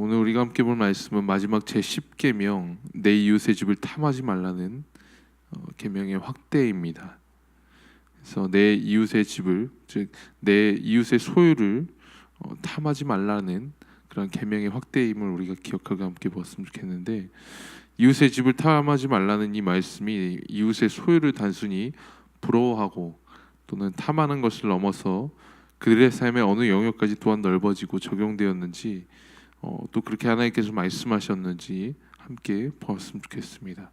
오늘 우리가 함께 볼 말씀은 마지막 제10계명 내 이웃의 집을 탐하지 말라는 계명의 확대입니다. 그래서 내 이웃의 집을, 즉 내 이웃의 소유를 탐하지 말라는 그런 계명의 확대임을 우리가 기억하고 함께 보았으면 좋겠는데, 이웃의 집을 탐하지 말라는 이 말씀이 이웃의 소유를 단순히 부러워하고 또는 탐하는 것을 넘어서 그들의 삶의 어느 영역까지 또한 넓어지고 적용되었는지, 또 그렇게 하나님께서 말씀하셨는지 함께 보았으면 좋겠습니다.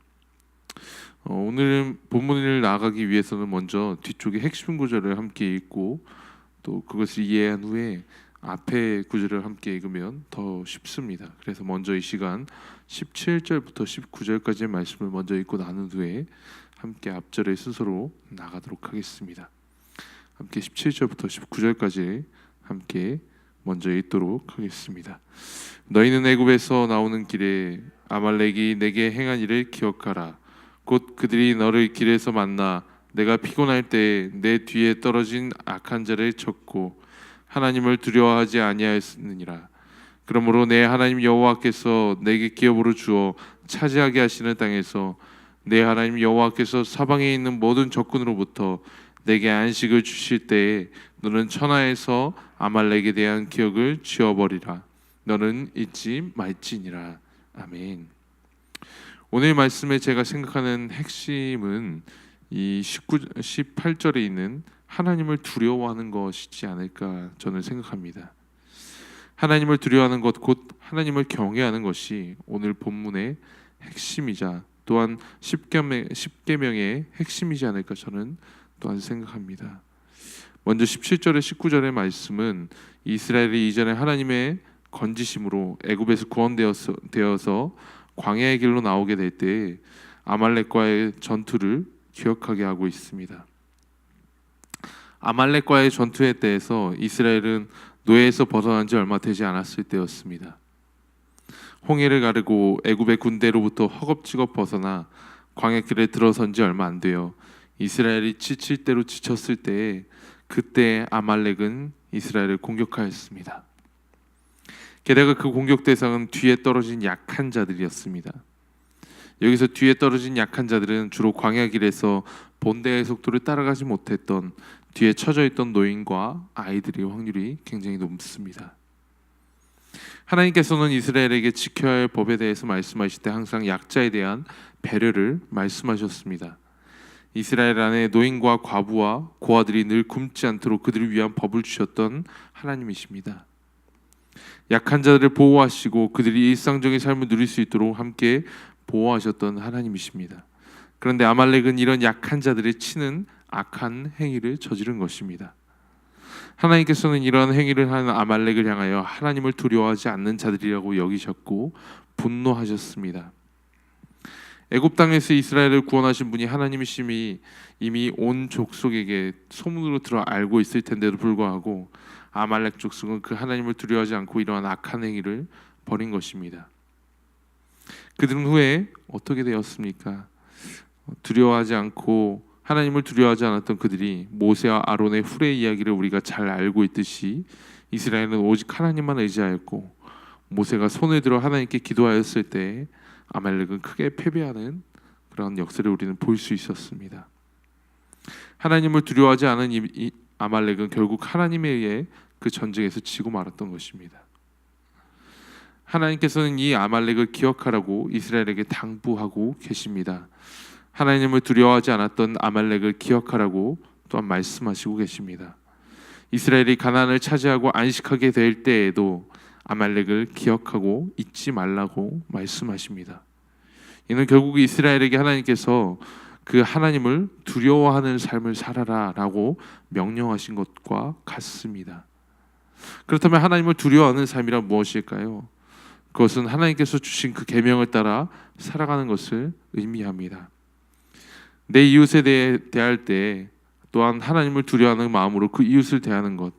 오늘 본문을 나아가기 위해서는 먼저 뒤쪽의 핵심 구절을 함께 읽고 또 그것을 이해한 후에 앞에 구절을 함께 읽으면 더 쉽습니다. 그래서 먼저 이 시간 17절부터 19절까지의 말씀을 먼저 읽고 나눈 후에 함께 앞절의 순서로 나가도록 하겠습니다. 함께 17절부터 19절까지 함께 먼저 읽도록 하겠습니다. 너희는 애굽에서 나오는 길에 아말렉이 내게 행한 일을 기억하라. 곧 그들이 너를 길에서 만나 내가 피곤할 때 내 뒤에 떨어진 악한 자를 쳤고 하나님을 두려워하지 아니하였느니라. 그러므로 내 하나님 여호와께서 내게 기업으로 주어 차지하게 하시는 땅에서 내 하나님 여호와께서 사방에 있는 모든 적군으로부터 내게 안식을 주실 때에 너는 천하에서 아말렉에 대한 기억을 지워버리라. 너는 잊지 말지니라. 아멘. 오늘 말씀에 제가 생각하는 핵심은 이 18절에 있는 하나님을 두려워하는 것이지 않을까 저는 생각합니다. 하나님을 두려워하는 것, 곧 하나님을 경외하는 것이 오늘 본문의 핵심이자 또한 10계명의 핵심이지 않을까 저는 또한 생각합니다. 먼저 17절에 19절의 말씀은 이스라엘이 이전에 하나님의 건지심으로 애굽에서 구원되어서 광야의 길로 나오게 될 때 아말렉과의 전투를 기억하게 하고 있습니다. 아말렉과의 전투에 대해서 이스라엘은 노예에서 벗어난 지 얼마 되지 않았을 때였습니다. 홍해를 가르고 애굽의 군대로부터 허겁지겁 벗어나 광야길에 들어선 지 얼마 안 돼요. 이스라엘이 지칠 대로 지쳤을 때에 그때 아말렉은 이스라엘을 공격하였습니다. 게다가 그 공격 대상은 뒤에 떨어진 약한 자들이었습니다. 여기서 뒤에 떨어진 약한 자들은 주로 광야길에서 본대의 속도를 따라가지 못했던 뒤에 처져 있던 노인과 아이들의 확률이 굉장히 높습니다. 하나님께서는 이스라엘에게 지켜야 할 법에 대해서 말씀하실 때 항상 약자에 대한 배려를 말씀하셨습니다. 이스라엘 안에 노인과 과부와 고아들이 늘 굶지 않도록 그들을 위한 법을 주셨던 하나님이십니다. 약한 자들을 보호하시고 그들이 일상적인 삶을 누릴 수 있도록 함께 보호하셨던 하나님이십니다. 그런데 아말렉은 이런 약한 자들을 치는 악한 행위를 저지른 것입니다. 하나님께서는 이러한 행위를 하는 아말렉을 향하여 하나님을 두려워하지 않는 자들이라고 여기셨고 분노하셨습니다. 애굽 땅에서 이스라엘을 구원하신 분이 하나님이심이 이미 온 족속에게 소문으로 들어 알고 있을 텐데도 불구하고 아말렉 족속은 그 하나님을 두려워하지 않고 이러한 악한 행위를 벌인 것입니다. 그들은 후에 어떻게 되었습니까? 두려워하지 않고 하나님을 두려워하지 않았던 그들이 모세와 아론의 후레 이야기를 우리가 잘 알고 있듯이 이스라엘은 오직 하나님만 의지하였고 모세가 손을 들어 하나님께 기도하였을 때 아말렉은 크게 패배하는 그런 역사를 우리는 볼 수 있었습니다. 하나님을 두려워하지 않은 이 아말렉은 결국 하나님에 의해 그 전쟁에서 지고 말았던 것입니다. 하나님께서는 이 아말렉을 기억하라고 이스라엘에게 당부하고 계십니다. 하나님을 두려워하지 않았던 아말렉을 기억하라고 또한 말씀하시고 계십니다. 이스라엘이 가나안을 차지하고 안식하게 될 때에도 아말렉을 기억하고 잊지 말라고 말씀하십니다. 이는 결국 이스라엘에게 하나님께서 그 하나님을 두려워하는 삶을 살아라 라고 명령하신 것과 같습니다. 그렇다면 하나님을 두려워하는 삶이란 무엇일까요? 그것은 하나님께서 주신 그 계명을 따라 살아가는 것을 의미합니다. 내 이웃에 대할 때 또한 하나님을 두려워하는 마음으로 그 이웃을 대하는 것,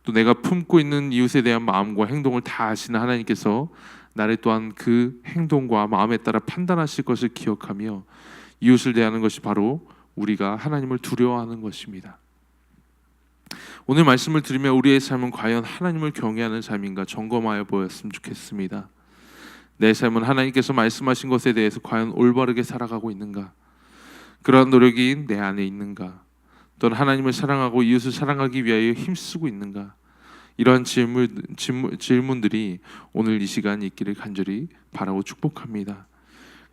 또 내가 품고 있는 이웃에 대한 마음과 행동을 다 아시는 하나님께서 나를 또한 그 행동과 마음에 따라 판단하실 것을 기억하며 이웃을 대하는 것이 바로 우리가 하나님을 두려워하는 것입니다. 오늘 말씀을 들으며 우리의 삶은 과연 하나님을 경외하는 삶인가 점검하여 보였으면 좋겠습니다. 내 삶은 하나님께서 말씀하신 것에 대해서 과연 올바르게 살아가고 있는가? 그러한 노력이 내 안에 있는가? 또는 하나님을 사랑하고 이웃을 사랑하기 위하여 힘쓰고 있는가? 이러한 질문들이 오늘 이 시간 있기를 간절히 바라고 축복합니다.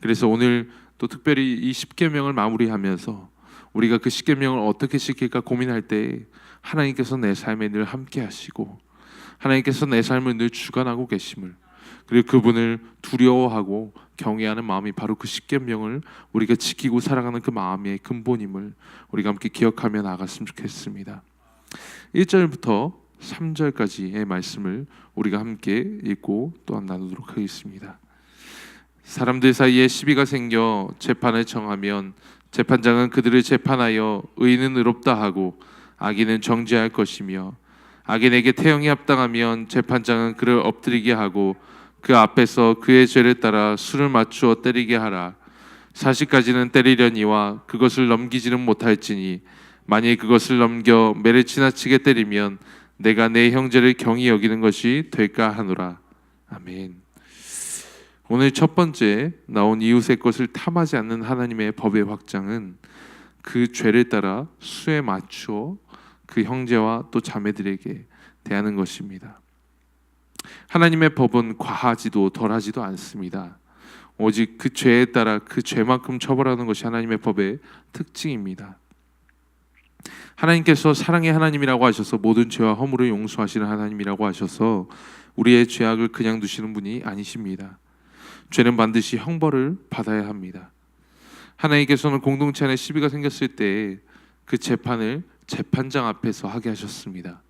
그래서 오늘 또 특별히 이 십계명을 마무리하면서 우리가 그 십계명을 어떻게 지킬까 고민할 때 하나님께서 내 삶에 늘 함께 하시고 하나님께서 내 삶을 늘 주관하고 계심을, 그리고 그분을 두려워하고 경외하는 마음이 바로 그 십계명을 우리가 지키고 살아가는 그 마음의 근본임을 우리가 함께 기억하며 나갔으면 좋겠습니다. 1절부터 3절까지의 말씀을 우리가 함께 읽고 또한 나누도록 하겠습니다. 사람들 사이에 시비가 생겨 재판을 청하면 재판장은 그들을 재판하여 의인은 의롭다 하고 악인은 정죄할 것이며, 악인에게 태형이 합당하면 재판장은 그를 엎드리게 하고 그 앞에서 그의 죄를 따라 수를 맞추어 때리게 하라. 40가지는 때리려니와 그것을 넘기지는 못할지니 만일 그것을 넘겨 매를 지나치게 때리면 내가 내 형제를 경히 여기는 것이 될까 하노라. 아멘. 오늘 첫 번째 나온 이웃의 것을 탐하지 않는 하나님의 법의 확장은 그 죄를 따라 수에 맞추어 그 형제와 또 자매들에게 대하는 것입니다. 하나님의 법은 과하지도 덜하지도 않습니다. 오직 그 죄에 따라 그 죄만큼 처벌하는 것이 하나님의 법의 특징입니다. 하나님께서 사랑의 하나님이라고 하셔서 모든 죄와 허물을 용서하시는 하나님이라고 하셔서 우리의 죄악을 그냥 두시는 분이 아니십니다. 죄는 반드시 형벌을 받아야 합니다. 하나님께서는 공동체 안에 시비가 생겼을 때 그 재판을 재판장 앞에서 하게 하셨습니다.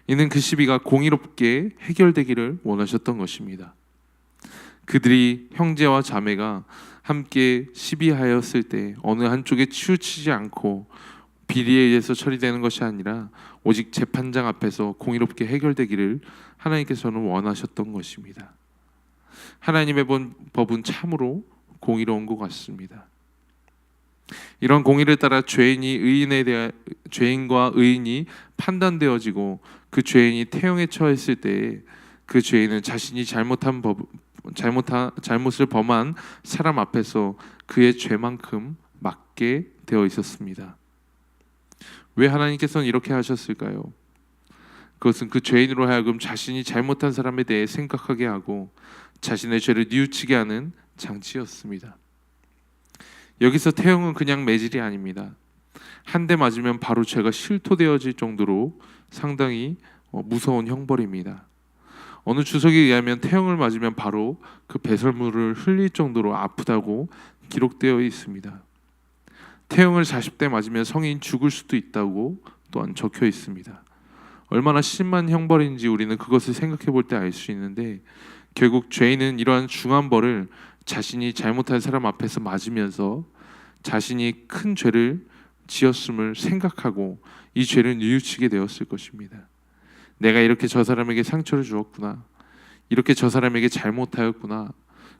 이는 그 시비가 공의롭게 해결되기를 원하셨던 것입니다. 그들이 형제와 자매가 함께 시비하였을 때 어느 한쪽에 치우치지 않고 비리에 의해서 처리되는 것이 아니라 오직 재판장 앞에서 공의롭게 해결되기를 하나님께서는 원하셨던 것입니다. 하나님의 법은 참으로 공의로운 것 같습니다. 이런 공의를 따라 죄인과 의인이 판단되어지고 그 죄인이 태형에 처했을 때 그 죄인은 자신이 잘못을 범한 사람 앞에서 그의 죄만큼 맞게 되어 있었습니다. 왜 하나님께서는 이렇게 하셨을까요? 그것은 그 죄인으로 하여금 자신이 잘못한 사람에 대해 생각하게 하고 자신의 죄를 뉘우치게 하는 장치였습니다. 여기서 태형은 그냥 매질이 아닙니다. 한 대 맞으면 바로 죄가 실토되어질 정도로 상당히 무서운 형벌입니다. 어느 주석에 의하면 태형을 맞으면 바로 그 배설물을 흘릴 정도로 아프다고 기록되어 있습니다. 태형을 40대 맞으면 성인 죽을 수도 있다고 또한 적혀 있습니다. 얼마나 심한 형벌인지 우리는 그것을 생각해 볼 때 알 수 있는데, 결국 죄인은 이러한 중한 벌을 자신이 잘못한 사람 앞에서 맞으면서 자신이 큰 죄를 지었음을 생각하고 이 죄를 뉘우치게 되었을 것입니다. 내가 이렇게 저 사람에게 상처를 주었구나, 이렇게 저 사람에게 잘못하였구나,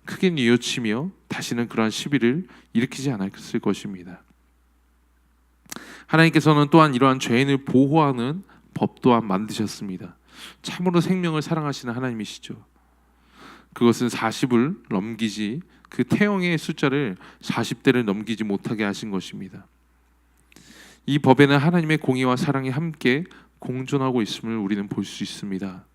크게 뉘우치며 다시는 그러한 시비를 일으키지 않았을 것입니다. 하나님께서는 또한 이러한 죄인을 보호하는 법 또한 만드셨습니다. 참으로 생명을 사랑하시는 하나님이시죠. 그것은 40을 넘기지, 그 태형의 숫자를 40대를 넘기지 못하게 하신 것입니다. 이 법에는 하나님의 공의와 사랑이 함께 공존하고 있음을 우리는 볼 수 있습니다.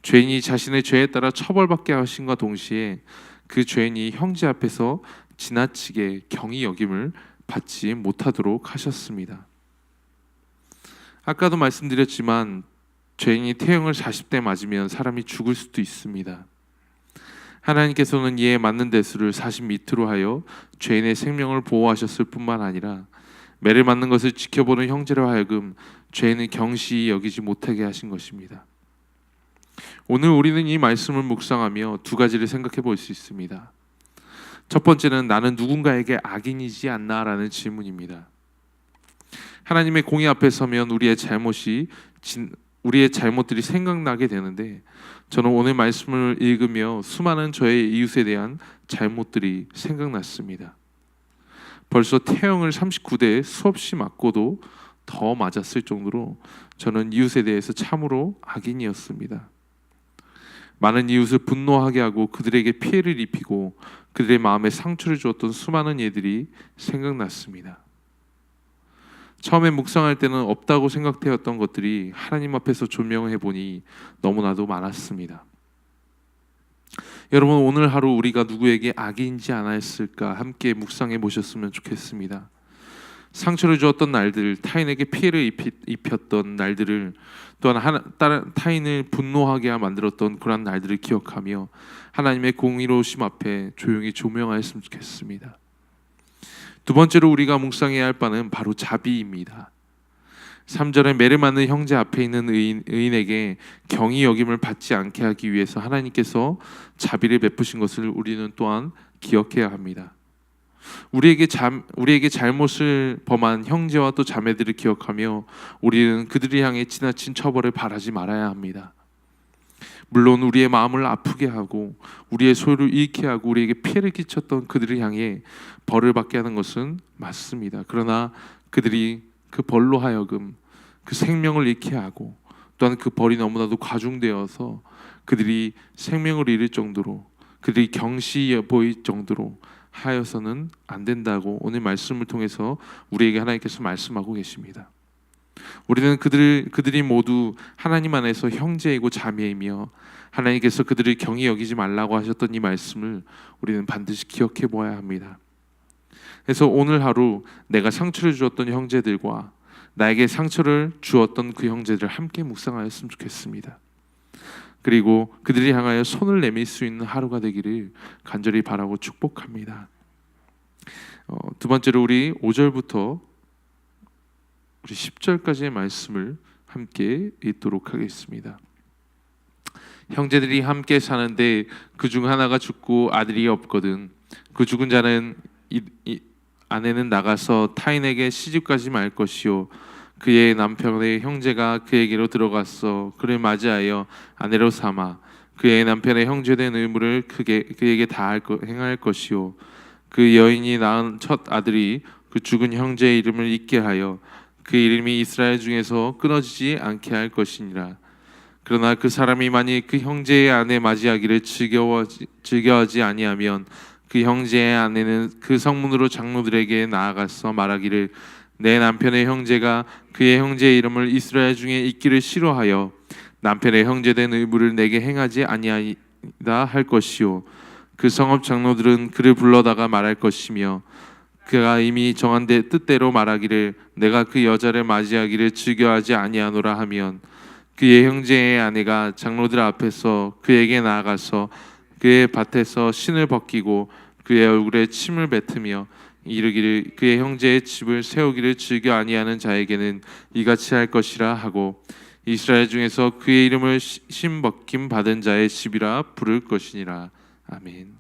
죄인이 자신의 죄에 따라 처벌받게 하신과 동시에 그 죄인이 형제 앞에서 지나치게 경히 여김을 받지 못하도록 하셨습니다. 아까도 말씀드렸지만 죄인이 태형을 40대 맞으면 사람이 죽을 수도 있습니다. 하나님께서는 이에 맞는 대수를 40 밑으로 하여 죄인의 생명을 보호하셨을 뿐만 아니라 매를 맞는 것을 지켜보는 형제로 하여금 죄인을 경시히 여기지 못하게 하신 것입니다. 오늘 우리는 이 말씀을 묵상하며 두 가지를 생각해 볼 수 있습니다. 첫 번째는 나는 누군가에게 악인이지 않나라는 질문입니다. 하나님의 공의 앞에 서면 우리의 잘못들이 생각나게 되는데, 저는 오늘 말씀을 읽으며 수많은 저의 이웃에 대한 잘못들이 생각났습니다. 벌써 태형을 39대에 수없이 맞고도 더 맞았을 정도로 저는 이웃에 대해서 참으로 악인이었습니다. 많은 이웃을 분노하게 하고 그들에게 피해를 입히고 그들의 마음에 상처를 주었던 수많은 예들이 생각났습니다. 처음에 묵상할 때는 없다고 생각되었던 것들이 하나님 앞에서 조명해 보니 너무나도 많았습니다. 여러분, 오늘 하루 우리가 누구에게 악인지 않았을까 함께 묵상해 보셨으면 좋겠습니다. 상처를 주었던 날들, 타인에게 피해를 입혔던 날들을, 또한 타인을 분노하게 만들었던 그런 날들을 기억하며 하나님의 공의로우심 앞에 조용히 조명하였으면 좋겠습니다. 두 번째로 우리가 묵상해야 할 바는 바로 자비입니다. 3절에 매를 맞는 형제 앞에 있는 의인에게 경히 여김을 받지 않게 하기 위해서 하나님께서 자비를 베푸신 것을 우리는 또한 기억해야 합니다. 우리에게 잘못을 범한 형제와 또 자매들을 기억하며 우리는 그들을 향해 지나친 처벌을 바라지 말아야 합니다. 물론 우리의 마음을 아프게 하고 우리의 소유를 잃게 하고 우리에게 피해를 끼쳤던 그들을 향해 벌을 받게 하는 것은 맞습니다. 그러나 그들이 그 벌로 하여금 그 생명을 잃게 하고 또한 그 벌이 너무나도 과중되어서 그들이 생명을 잃을 정도로, 그들이 경시 보일 정도로 하여서는 안 된다고 오늘 말씀을 통해서 우리에게 하나님께서 말씀하고 계십니다. 우리는 그들이 모두 하나님 안에서 형제이고 자매이며 하나님께서 그들을 경히 여기지 말라고 하셨던 이 말씀을 우리는 반드시 기억해 보아야 합니다. 그래서 오늘 하루 내가 상처를 주었던 형제들과 나에게 상처를 주었던 그 형제들을 함께 묵상하였으면 좋겠습니다. 그리고 그들이 향하여 손을 내밀 수 있는 하루가 되기를 간절히 바라고 축복합니다. 두 번째로 우리 5절부터 우리 10절까지의 말씀을 함께 읽도록 하겠습니다. 형제들이 함께 사는데 그 중 하나가 죽고 아들이 없거든 그 죽은 자는 아내는 나가서 타인에게 시집가지 말 것이요 그의 남편의 형제가 그에게로 들어갔어 그를 맞이하여 아내로 삼아 그의 남편의 형제된 의무를 그에게 다 행할 것이요 그 여인이 낳은 첫 아들이 그 죽은 형제의 이름을 잊게 하여 그 이름이 이스라엘 중에서 끊어지지 않게 할 것이니라. 그러나 그 사람이 만일 그 형제의 아내 맞이하기를 즐겨하지 아니하면 그 형제의 아내는 그 성문으로 장로들에게 나아가서 말하기를 내 남편의 형제가 그의 형제의 이름을 이스라엘 중에 잊기를 싫어하여 남편의 형제된 의무를 내게 행하지 아니하이다 할 것이요 그 성읍 장로들은 그를 불러다가 말할 것이며 그가 이미 정한 뜻대로 말하기를 내가 그 여자를 맞이하기를 즐겨하지 아니하노라 하면 그의 형제의 아내가 장로들 앞에서 그에게 나아가서 그의 밭에서 신을 벗기고 그의 얼굴에 침을 뱉으며 이르기를 그의 형제의 집을 세우기를 즐겨 아니하는 자에게는 이같이 할 것이라 하고 이스라엘 중에서 그의 이름을 신 벗김 받은 자의 집이라 부를 것이니라. 아멘.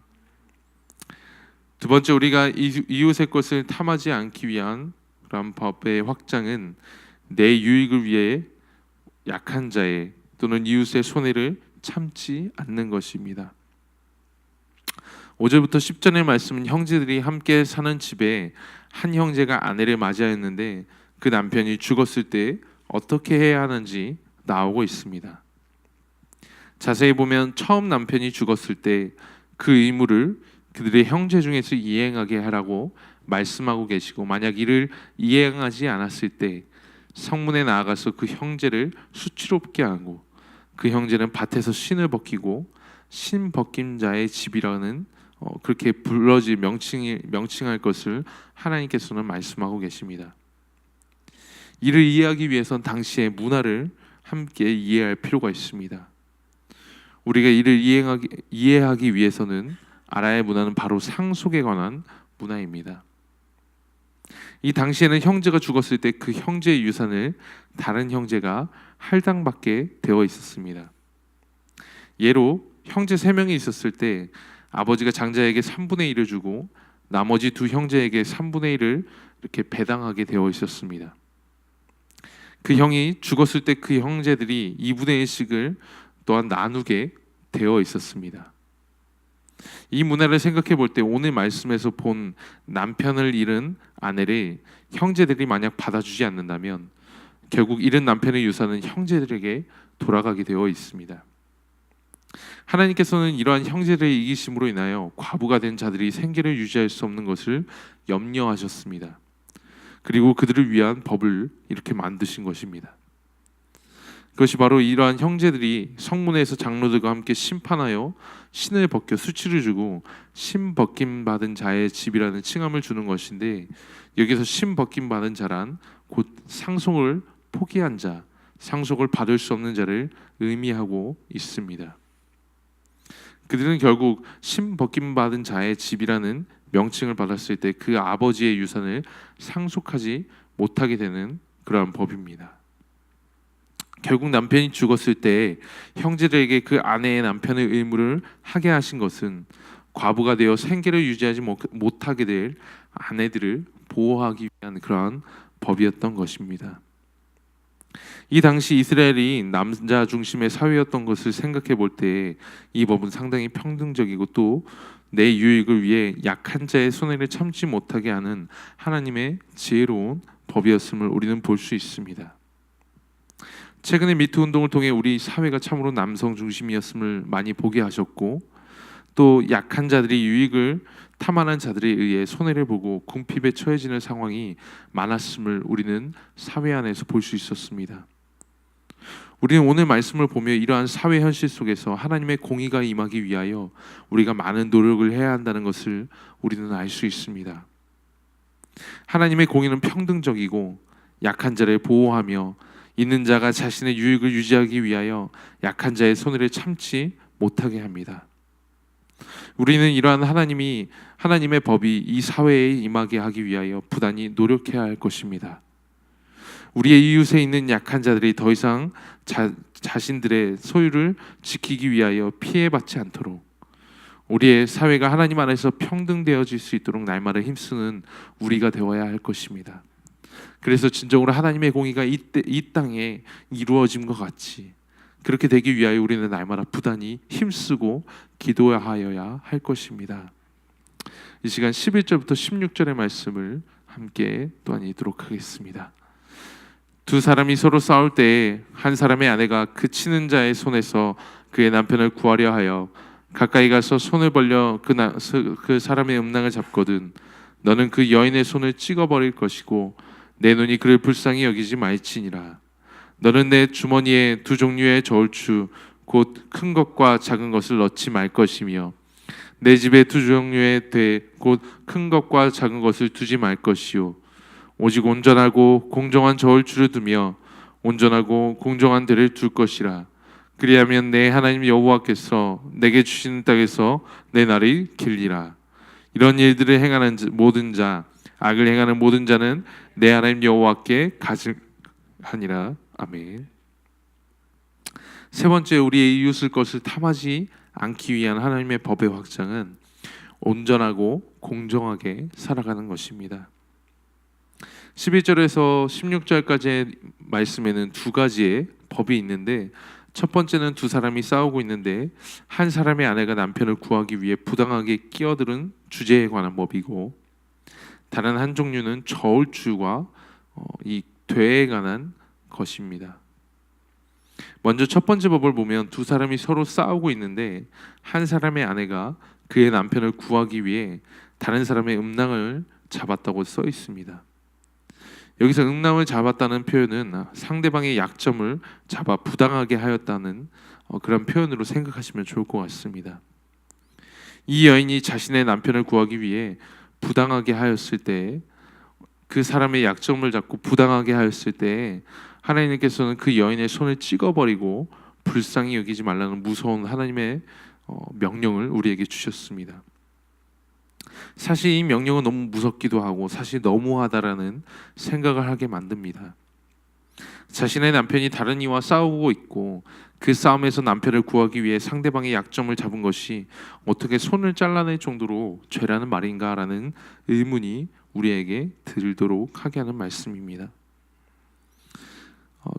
두 번째, 우리가 이웃의 것을 탐하지 않기 위한 그런 법의 확장은 내 유익을 위해 약한 자의 또는 이웃의 손해를 참지 않는 것입니다. 5절부터 10절의 말씀은 형제들이 함께 사는 집에 한 형제가 아내를 맞이하였는데 그 남편이 죽었을 때 어떻게 해야 하는지 나오고 있습니다. 자세히 보면 처음 남편이 죽었을 때 그 의무를 그들의 형제 중에서 이행하게 하라고 말씀하고 계시고 만약 이를 이행하지 않았을 때 성문에 나아가서 그 형제를 수치롭게 하고 그 형제는 밭에서 신을 벗기고 신 벗긴 자의 집이라는 그렇게 명칭할 것을 하나님께서는 말씀하고 계십니다. 이를 이해하기 위해선 당시의 문화를 함께 이해할 필요가 있습니다. 우리가 이를 이해하기 위해서는 알아야 할 문화는 바로 상속에 관한 문화입니다. 이 당시에는 형제가 죽었을 때 그 형제의 유산을 다른 형제가 할당받게 되어 있었습니다. 예로 형제 3명이 있었을 때 아버지가 장자에게 3분의 1을 주고 나머지 두 형제에게 3분의 1을 이렇게 배당하게 되어 있었습니다. 그 형이 죽었을 때 그 형제들이 2분의 1씩을 또한 나누게 되어 있었습니다. 이 문화를 생각해 볼 때 오늘 말씀에서 본 남편을 잃은 아내를 형제들이 만약 받아주지 않는다면 결국 잃은 남편의 유산은 형제들에게 돌아가게 되어 있습니다. 하나님께서는 이러한 형제들의 이기심으로 인하여 과부가 된 자들이 생계를 유지할 수 없는 것을 염려하셨습니다. 그리고 그들을 위한 법을 이렇게 만드신 것입니다. 그것이 바로 이러한 형제들이 성문에서 장로들과 함께 심판하여 신을 벗겨 수치를 주고 신 벗김 받은 자의 집이라는 칭함을 주는 것인데, 여기서 신 벗김 받은 자란 곧 상속을 포기한 자, 상속을 받을 수 없는 자를 의미하고 있습니다. 그들은 결국 신 벗김 받은 자의 집이라는 명칭을 받았을 때 그 아버지의 유산을 상속하지 못하게 되는 그러한 법입니다. 결국 남편이 죽었을 때 형제들에게 그 아내의 남편의 의무를 하게 하신 것은 과부가 되어 생계를 유지하지 못하게 될 아내들을 보호하기 위한 그러한 법이었던 것입니다. 이 당시 이스라엘이 남자 중심의 사회였던 것을 생각해 볼 때 이 법은 상당히 평등적이고 또 내 유익을 위해 약한 자의 손해를 참지 못하게 하는 하나님의 지혜로운 법이었음을 우리는 볼 수 있습니다. 최근에 미투 운동을 통해 우리 사회가 참으로 남성 중심이었음을 많이 보게 하셨고, 또 약한 자들이 유익을 탐하는 자들에 의해 손해를 보고 궁핍에 처해지는 상황이 많았음을 우리는 사회 안에서 볼 수 있었습니다. 우리는 오늘 말씀을 보며 이러한 사회 현실 속에서 하나님의 공의가 임하기 위하여 우리가 많은 노력을 해야 한다는 것을 우리는 알 수 있습니다. 하나님의 공의는 평등적이고 약한 자를 보호하며 있는 자가 자신의 유익을 유지하기 위하여 약한 자의 손해를 참지 못하게 합니다. 우리는 이러한 하나님의 법이 이 사회에 임하게 하기 위하여 부단히 노력해야 할 것입니다. 우리의 이웃에 있는 약한 자들이 더 이상 자신들의 소유를 지키기 위하여 피해받지 않도록, 우리의 사회가 하나님 안에서 평등되어질 수 있도록 날마다 힘쓰는 우리가 되어야 할 것입니다. 그래서 진정으로 하나님의 공의가 이 땅에 이루어짐과 같이 그렇게 되기 위하여 우리는 날마다 부단히 힘쓰고 기도하여야 할 것입니다. 이 시간 11절부터 16절의 말씀을 함께 또한 읽도록 하겠습니다. 두 사람이 서로 싸울 때에 한 사람의 아내가 그 치는 자의 손에서 그의 남편을 구하려 하여 가까이 가서 손을 벌려 그 사람의 음낭을 잡거든 너는 그 여인의 손을 찍어버릴 것이고 내 눈이 그를 불쌍히 여기지 말지니라. 너는 내 주머니에 두 종류의 저울추 곧 큰 것과 작은 것을 넣지 말 것이며 내 집에 두 종류의 대 곧 큰 것과 작은 것을 두지 말 것이요 오직 온전하고 공정한 저울추를 두며 온전하고 공정한 대를 둘 것이라. 그리하면 내 하나님 여호와께서 내게 주시는 땅에서 내 날이 길리라. 이런 일들을 행하는 모든 자, 악을 행하는 모든 자는 내 하나님 여호와께 가증하니라. 아멘. 세 번째, 우리의 이웃을 것을 탐하지 않기 위한 하나님의 법의 확장은 온전하고 공정하게 살아가는 것입니다. 11절에서 16절까지의 말씀에는 두 가지의 법이 있는데, 첫 번째는 두 사람이 싸우고 있는데 한 사람의 아내가 남편을 구하기 위해 부당하게 끼어드는 주제에 관한 법이고, 다른 한 종류는 저울추와 이 되에 관한 것입니다. 먼저 첫 번째 법을 보면 두 사람이 서로 싸우고 있는데 한 사람의 아내가 그의 남편을 구하기 위해 다른 사람의 음낭을 잡았다고 써 있습니다. 여기서 음낭을 잡았다는 표현은 상대방의 약점을 잡아 부당하게 하였다는 그런 표현으로 생각하시면 좋을 것 같습니다. 이 여인이 자신의 남편을 구하기 위해 부당하게 하였을 때, 그 사람의 약점을 잡고 부당하게 하였을 때 하나님께서는 그 여인의 손을 찍어버리고 불쌍히 여기지 말라는 무서운 하나님의 명령을 우리에게 주셨습니다. 사실 이 명령은 너무 무섭기도 하고 사실 너무하다라는 생각을 하게 만듭니다. 자신의 남편이 다른 이와 싸우고 있고 그 싸움에서 남편을 구하기 위해 상대방의 약점을 잡은 것이 어떻게 손을 잘라낼 정도로 죄라는 말인가라는 의문이 우리에게 들도록 하게 하는 말씀입니다.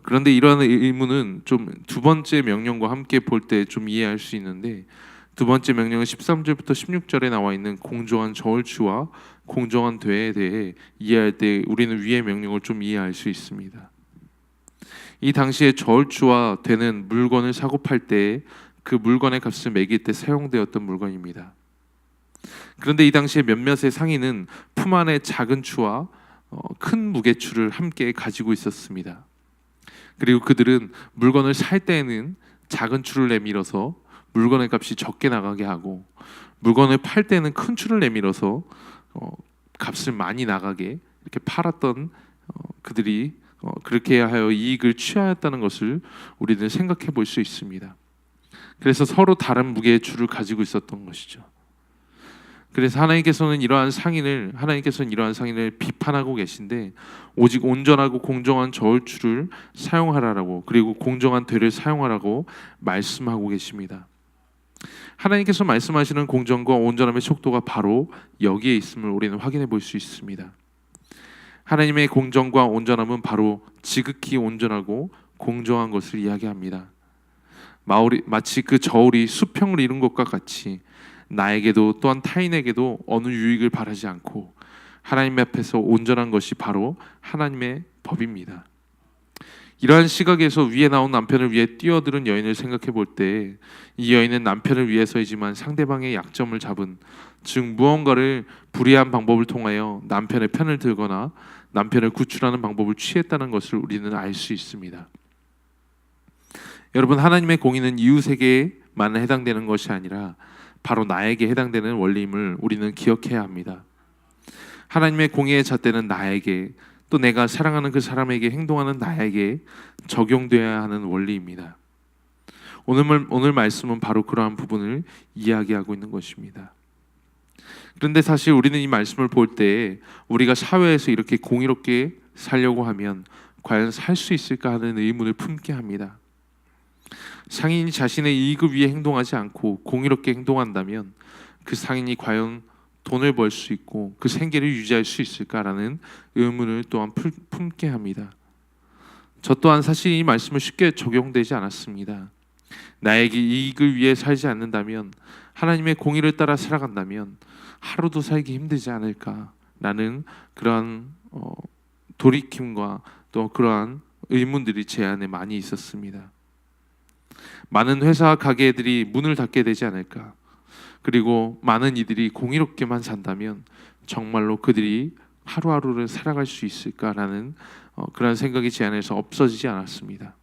그런데 이러한 의문은 좀 두 번째 명령과 함께 볼 때 좀 이해할 수 있는데, 두 번째 명령은 13절부터 16절에 나와 있는 공정한 저울추와 공정한 되에 대해 이해할 때 우리는 위의 명령을 좀 이해할 수 있습니다. 이 당시에 저울추와 되는 물건을 사고 팔 때 그 물건의 값을 매길 때 사용되었던 물건입니다. 그런데 이 당시에 몇몇의 상인은 품 안에 작은 추와 큰 무게추를 함께 가지고 있었습니다. 그리고 그들은 물건을 살 때에는 작은 추를 내밀어서 물건의 값이 적게 나가게 하고, 물건을 팔 때는 큰 추를 내밀어서 값을 많이 나가게 이렇게 팔았던 그들이 그렇게 하여 이익을 취하였다는 것을 우리는 생각해 볼 수 있습니다. 그래서 서로 다른 무게의 추를 가지고 있었던 것이죠. 그래서 하나님께서는 이러한 상인을 비판하고 계신데, 오직 온전하고 공정한 저울추를 사용하라고, 그리고 공정한 되를 사용하라고 말씀하고 계십니다. 하나님께서 말씀하시는 공정과 온전함의 속도가 바로 여기에 있음을 우리는 확인해 볼 수 있습니다. 하나님의 공정과 온전함은 바로 지극히 온전하고 공정한 것을 이야기합니다. 마치 그 저울이 수평을 이룬 것과 같이 나에게도 또한 타인에게도 어느 유익을 바라지 않고 하나님 앞에서 온전한 것이 바로 하나님의 법입니다. 이러한 시각에서 위에 나온 남편을 위해 뛰어드는 여인을 생각해 볼 때, 이 여인은 남편을 위해서이지만 상대방의 약점을 잡은, 즉 무언가를 불의한 방법을 통하여 남편의 편을 들거나 남편을 구출하는 방법을 취했다는 것을 우리는 알 수 있습니다. 여러분, 하나님의 공의는 이웃에게만 해당되는 것이 아니라 바로 나에게 해당되는 원리임을 우리는 기억해야 합니다. 하나님의 공의의 잣대는 나에게, 또 내가 사랑하는 그 사람에게 행동하는 나에게 적용되어야 하는 원리입니다. 오늘 말씀은 바로 그러한 부분을 이야기하고 있는 것입니다. 그런데 사실 우리는 이 말씀을 볼 때 우리가 사회에서 이렇게 공의롭게 살려고 하면 과연 살 수 있을까 하는 의문을 품게 합니다. 상인이 자신의 이익을 위해 행동하지 않고 공의롭게 행동한다면 그 상인이 과연 돈을 벌 수 있고 그 생계를 유지할 수 있을까라는 의문을 또한 품게 합니다. 저 또한 사실 이 말씀을 쉽게 적용되지 않았습니다. 나에게 이익을 위해 살지 않는다면, 하나님의 공의를 따라 살아간다면 하루도 살기 힘들지 않을까라는 그러한 돌이킴과 또 그러한 의문들이 제 안에 많이 있었습니다. 많은 회사 가게들이 문을 닫게 되지 않을까, 그리고 많은 이들이 공의롭게만 산다면 정말로 그들이 하루하루를 살아갈 수 있을까라는 그런 생각이 제 안에서 없어지지 않았습니다.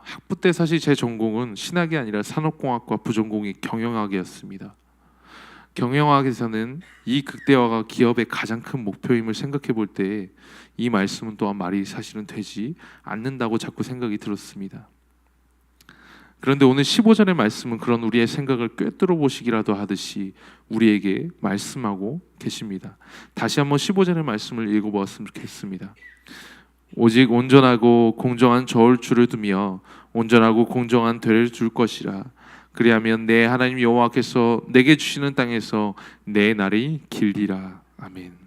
학부 때 사실 제 전공은 신학이 아니라 산업공학과 부전공이 경영학이었습니다. 경영학에서는 이 극대화가 기업의 가장 큰 목표임을 생각해 볼 때 이 말씀은 또한 말이 사실은 되지 않는다고 자꾸 생각이 들었습니다. 그런데 오늘 15절의 말씀은 그런 우리의 생각을 꿰뚫어 보시기라도 하듯이 우리에게 말씀하고 계십니다. 다시 한번 15절의 말씀을 읽어보았으면 좋겠습니다. 오직 온전하고 공정한 저울추를 두며 온전하고 공정한 되를 줄 것이라. 그리하면 내 하나님 여호와께서 내게 주시는 땅에서 내 날이 길리라. 아멘.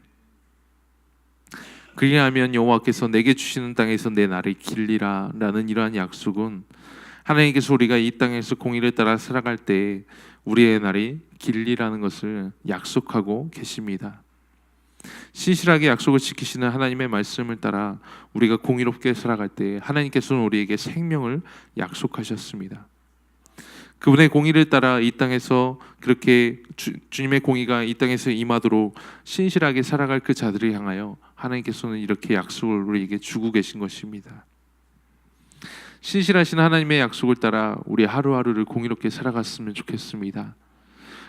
그리하면 여호와께서 내게 주시는 땅에서 내 날이 길리라 라는 이러한 약속은 하나님께서 우리가 이 땅에서 공의를 따라 살아갈 때 우리의 날이 길리라는 것을 약속하고 계십니다. 신실하게 약속을 지키시는 하나님의 말씀을 따라 우리가 공의롭게 살아갈 때 하나님께서는 우리에게 생명을 약속하셨습니다. 그분의 공의를 따라 이 땅에서 그렇게 주님의 공의가 이 땅에서 임하도록 신실하게 살아갈 그 자들을 향하여 하나님께서는 이렇게 약속을 우리에게 주고 계신 것입니다. 신실하신 하나님의 약속을 따라 우리 하루하루를 공의롭게 살아갔으면 좋겠습니다.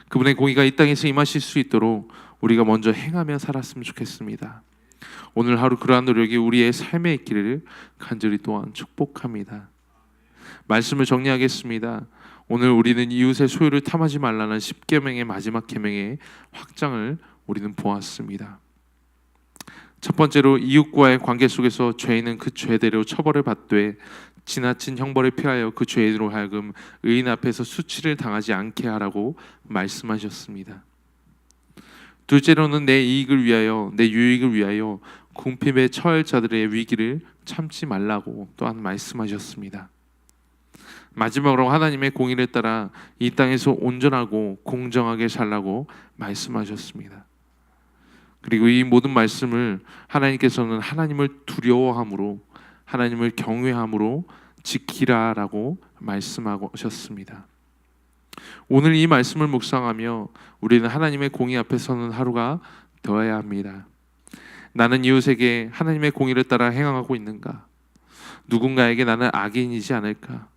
그분의 공의가 이 땅에서 임하실 수 있도록 우리가 먼저 행하며 살았으면 좋겠습니다. 오늘 하루 그러한 노력이 우리의 삶에 있기를 간절히 또한 축복합니다. 말씀을 정리하겠습니다. 오늘 우리는 이웃의 소유를 탐하지 말라는 10계명의 마지막 계명의 확장을 우리는 보았습니다. 첫 번째로 이웃과의 관계 속에서 죄인은 그 죄대로 처벌을 받되 지나친 형벌을 피하여 그 죄인으로 하여금 의인 앞에서 수치를 당하지 않게 하라고 말씀하셨습니다. 둘째로는 내 이익을 위하여, 내 유익을 위하여 궁핍에 처할 자들의 위기를 참지 말라고 또한 말씀하셨습니다. 마지막으로 하나님의 공의를 따라 이 땅에서 온전하고 공정하게 살라고 말씀하셨습니다. 그리고 이 모든 말씀을 하나님께서는 하나님을 두려워함으로 하나님을 경외함으로 지키라라고 말씀하셨습니다. 오늘 이 말씀을 묵상하며 우리는 하나님의 공의 앞에 서는 하루가 되어야 합니다. 나는 이웃에게 하나님의 공의를 따라 행하고 있는가? 누군가에게 나는 악인이지 않을까?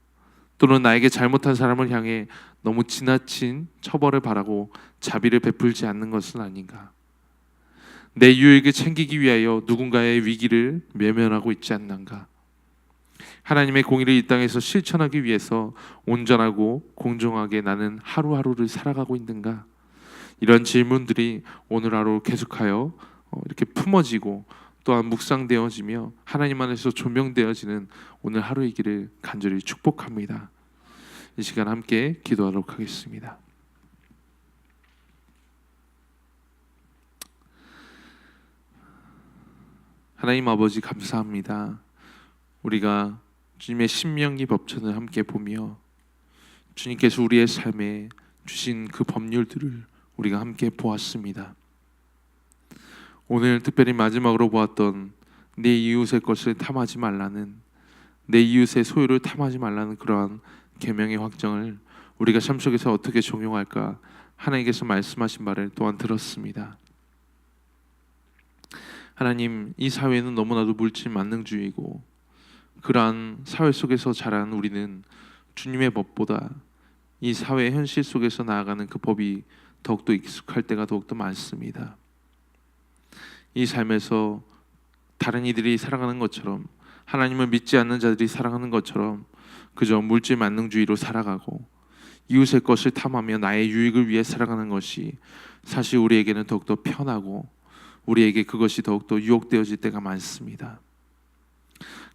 또는 나에게 잘못한 사람을 향해 너무 지나친 처벌을 바라고 자비를 베풀지 않는 것은 아닌가? 내 유익을 챙기기 위하여 누군가의 위기를 외면하고 있지 않는가? 하나님의 공의를 이 땅에서 실천하기 위해서 온전하고 공정하게 나는 하루하루를 살아가고 있는가? 이런 질문들이 오늘 하루 계속하여 이렇게 품어지고 또한 묵상되어지며 하나님 안에서 조명되어지는 오늘 하루이기를 간절히 축복합니다. 이 시간 함께 기도하도록 하겠습니다. 하나님 아버지 감사합니다. 우리가 주님의 신명기 법전을 함께 보며 주님께서 우리의 삶에 주신 그 법률들을 우리가 함께 보았습니다. 오늘 특별히 마지막으로 보았던 내 이웃의 것을 탐하지 말라는, 내 이웃의 소유를 탐하지 말라는 그러한 계명의 확정을 우리가 삶 속에서 어떻게 적용할까 하나님께서 말씀하신 말을 또한 들었습니다. 하나님, 이 사회는 너무나도 물질 만능주의고 그러한 사회 속에서 자란 우리는 주님의 법보다 이 사회의 현실 속에서 나아가는 그 법이 더욱더 익숙할 때가 더욱더 많습니다. 이 삶에서 다른 이들이 살아가는 것처럼, 하나님을 믿지 않는 자들이 살아가는 것처럼 그저 물질 만능주의로 살아가고 이웃의 것을 탐하며 나의 유익을 위해 살아가는 것이 사실 우리에게는 더욱더 편하고 우리에게 그것이 더욱더 유혹되어질 때가 많습니다.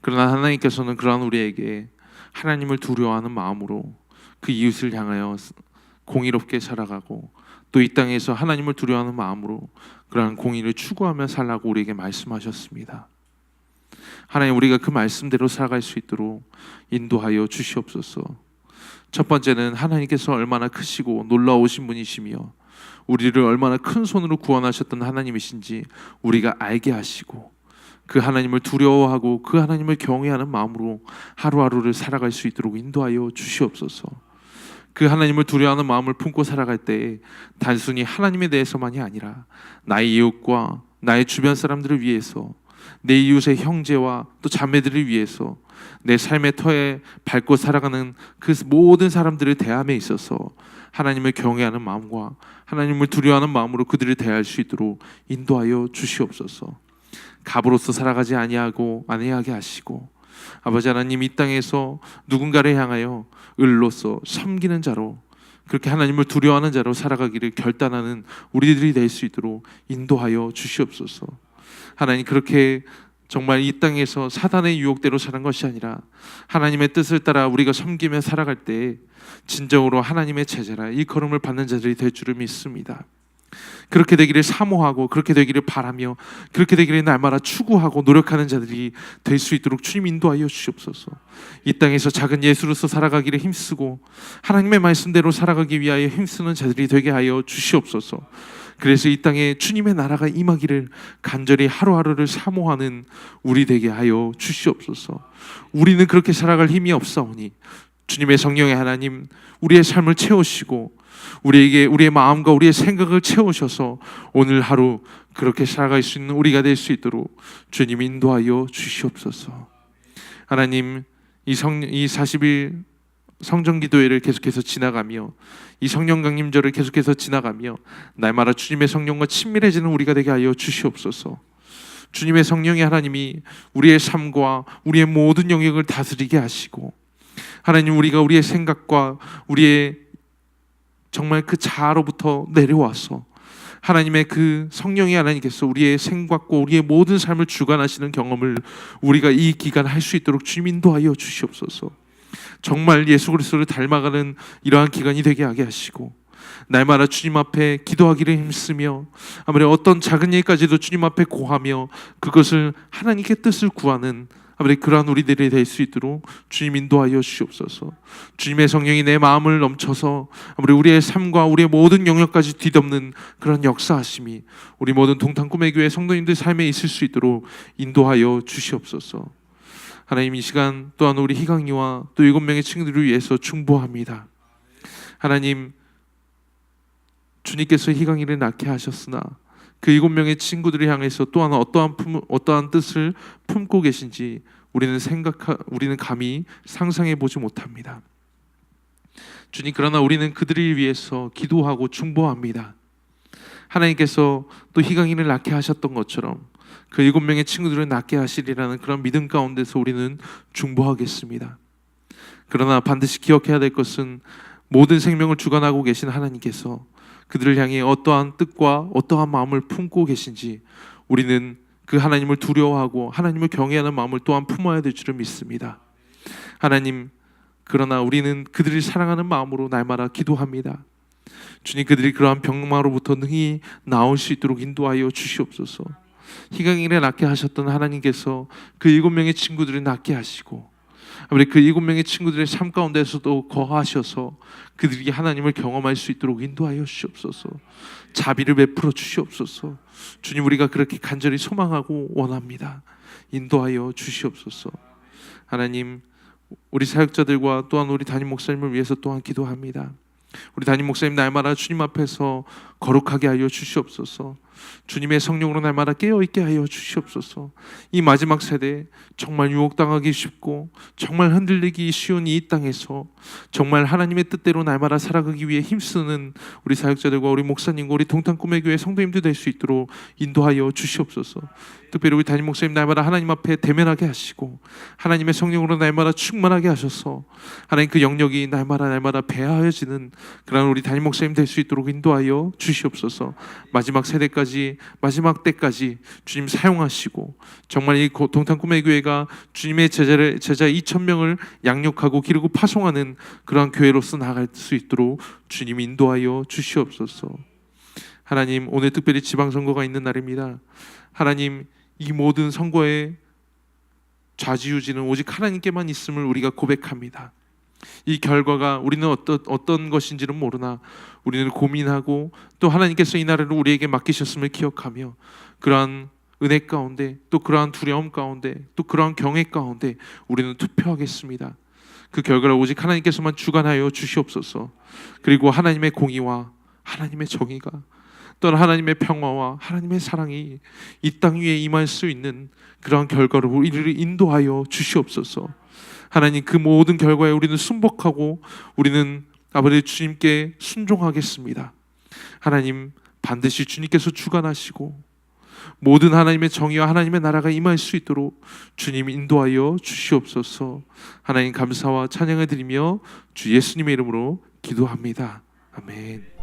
그러나 하나님께서는 그러한 우리에게 하나님을 두려워하는 마음으로 그 이웃을 향하여 공의롭게 살아가고 또 이 땅에서 하나님을 두려워하는 마음으로 그러한 공의를 추구하며 살라고 우리에게 말씀하셨습니다. 하나님, 우리가 그 말씀대로 살아갈 수 있도록 인도하여 주시옵소서. 첫 번째는 하나님께서 얼마나 크시고 놀라우신 분이시며 우리를 얼마나 큰 손으로 구원하셨던 하나님이신지 우리가 알게 하시고 그 하나님을 두려워하고 그 하나님을 경외하는 마음으로 하루하루를 살아갈 수 있도록 인도하여 주시옵소서. 그 하나님을 두려워하는 마음을 품고 살아갈 때에 단순히 하나님에 대해서만이 아니라 나의 이웃과 나의 주변 사람들을 위해서, 내 이웃의 형제와 또 자매들을 위해서 내 삶의 터에 밟고 살아가는 그 모든 사람들을 대함에 있어서 하나님을 경외하는 마음과 하나님을 두려워하는 마음으로 그들을 대할 수 있도록 인도하여 주시옵소서. 갑으로서 살아가지 아니하게 하시고, 아버지 하나님, 이 땅에서 누군가를 향하여 을로서 섬기는 자로, 그렇게 하나님을 두려워하는 자로 살아가기를 결단하는 우리들이 될 수 있도록 인도하여 주시옵소서. 하나님, 그렇게 정말 이 땅에서 사단의 유혹대로 사는 것이 아니라 하나님의 뜻을 따라 우리가 섬기며 살아갈 때 진정으로 하나님의 제자라 일컬음을 받는 자들이 될 줄을 믿습니다. 그렇게 되기를 사모하고 그렇게 되기를 바라며 그렇게 되기를 날마다 추구하고 노력하는 자들이 될 수 있도록 주님 인도하여 주시옵소서. 이 땅에서 작은 예수로서 살아가기를 힘쓰고 하나님의 말씀대로 살아가기 위하여 힘쓰는 자들이 되게 하여 주시옵소서. 그래서 이 땅에 주님의 나라가 임하기를 간절히 하루하루를 사모하는 우리 되게 하여 주시옵소서. 우리는 그렇게 살아갈 힘이 없사오니 주님의 성령의 하나님, 우리의 삶을 채우시고 우리에게 우리의 마음과 우리의 생각을 채우셔서 오늘 하루 그렇게 살아갈 수 있는 우리가 될 수 있도록 주님 인도하여 주시옵소서. 하나님, 이 40일 성전기도회를 계속해서 지나가며 이 성령 강림절을 계속해서 지나가며 날마다 주님의 성령과 친밀해지는 우리가 되게 하여 주시옵소서. 주님의 성령의 하나님이 우리의 삶과 우리의 모든 영역을 다스리게 하시고, 하나님, 우리가 우리의 생각과 우리의 정말 그 자아로부터 내려와서 하나님의 그 성령의 하나님께서 우리의 생각과 우리의 모든 삶을 주관하시는 경험을 우리가 이 기간 할 수 있도록 주님 인도하여 주시옵소서. 정말 예수 그리스도를 닮아가는 이러한 기간이 되게 하게 하시고 날마다 주님 앞에 기도하기를 힘쓰며 아무래도 어떤 작은 일까지도 주님 앞에 고하며 그것을 하나님께 뜻을 구하는 아무래도 그러한 우리들이 될 수 있도록 주님 인도하여 주시옵소서. 주님의 성령이 내 마음을 넘쳐서 아무래도 우리의 삶과 우리의 모든 영역까지 뒤덮는 그런 역사하심이 우리 모든 동탄 꿈의 교회 성도님들 삶에 있을 수 있도록 인도하여 주시옵소서. 하나님, 이 시간 또한 우리 희강이와 또 7명의 친구들을 위해서 중보합니다. 하나님, 주님께서 희강이를 낳게 하셨으나 그 7명의 친구들을 향해서 또한 어떠한 뜻을 품고 계신지 우리는 감히 상상해 보지 못합니다. 주님, 그러나 우리는 그들을 위해서 기도하고 중보합니다. 하나님께서 또 희강이를 낳게 하셨던 것처럼 그 7명의 친구들을 낳게 하시리라는 그런 믿음 가운데서 우리는 중보하겠습니다. 그러나 반드시 기억해야 될 것은 모든 생명을 주관하고 계신 하나님께서 그들을 향해 어떠한 뜻과 어떠한 마음을 품고 계신지 우리는 그 하나님을 두려워하고 하나님을 경외하는 마음을 또한 품어야 될 줄을 믿습니다. 하나님, 그러나 우리는 그들을 사랑하는 마음으로 날마다 기도합니다. 주님, 그들이 그러한 병마로부터 능히 나올 수 있도록 인도하여 주시옵소서. 희강이를 낳게 하셨던 하나님께서 그 7명의 친구들을 낳게 하시고 아버지, 그 7명의 친구들의 삶 가운데서도 거하셔서 그들이 하나님을 경험할 수 있도록 인도하여 주시옵소서. 자비를 베풀어 주시옵소서. 주님, 우리가 그렇게 간절히 소망하고 원합니다. 인도하여 주시옵소서. 하나님, 우리 사역자들과 또한 우리 담임 목사님을 위해서 또한 기도합니다. 우리 담임 목사님 날마다 주님 앞에서 거룩하게 하여 주시옵소서. 주님의 성령으로 날마다 깨어있게 하여 주시옵소서. 이 마지막 세대 정말 유혹당하기 쉽고 정말 흔들리기 쉬운 이 땅에서 정말 하나님의 뜻대로 날마다 살아가기 위해 힘쓰는 우리 사역자들과 우리 목사님과 우리 동탄 꿈의 교회 성도님들 될 수 있도록 인도하여 주시옵소서. 특별히 우리 담임 목사님 날마다 하나님 앞에 대면하게 하시고 하나님의 성령으로 날마다 충만하게 하셔서 하나님 그 영역이 날마다 배하여지는 그런 우리 담임 목사님 될 수 있도록 인도하여 주시옵소서. 마지막 세대까지, 마지막 때까지 주님 사용하시고 정말 이 동탄 꿈의 교회가 주님의 제자 2,000명을 양육하고 기르고 파송하는 그러한 교회로서 나아갈 수 있도록 주님 인도하여 주시옵소서. 하나님, 오늘 특별히 지방선거가 있는 날입니다. 하나님, 이 모든 선거의 좌지우지는 오직 하나님께만 있음을 우리가 고백합니다. 이 결과가 우리는 어떤 것인지는 모르나 우리는 고민하고 또 하나님께서 이 나라를 우리에게 맡기셨음을 기억하며 그러한 은혜 가운데 또 그러한 두려움 가운데 또 그러한 경외 가운데 우리는 투표하겠습니다. 그 결과를 오직 하나님께서만 주관하여 주시옵소서. 그리고 하나님의 공의와 하나님의 정의가 또는 하나님의 평화와 하나님의 사랑이 이 땅 위에 임할 수 있는 그러한 결과로 우리를 인도하여 주시옵소서. 하나님, 그 모든 결과에 우리는 순복하고 우리는 아버지 주님께 순종하겠습니다. 하나님, 반드시 주님께서 주관하시고 모든 하나님의 정의와 하나님의 나라가 임할 수 있도록 주님 인도하여 주시옵소서. 하나님, 감사와 찬양을 드리며 주 예수님의 이름으로 기도합니다. 아멘.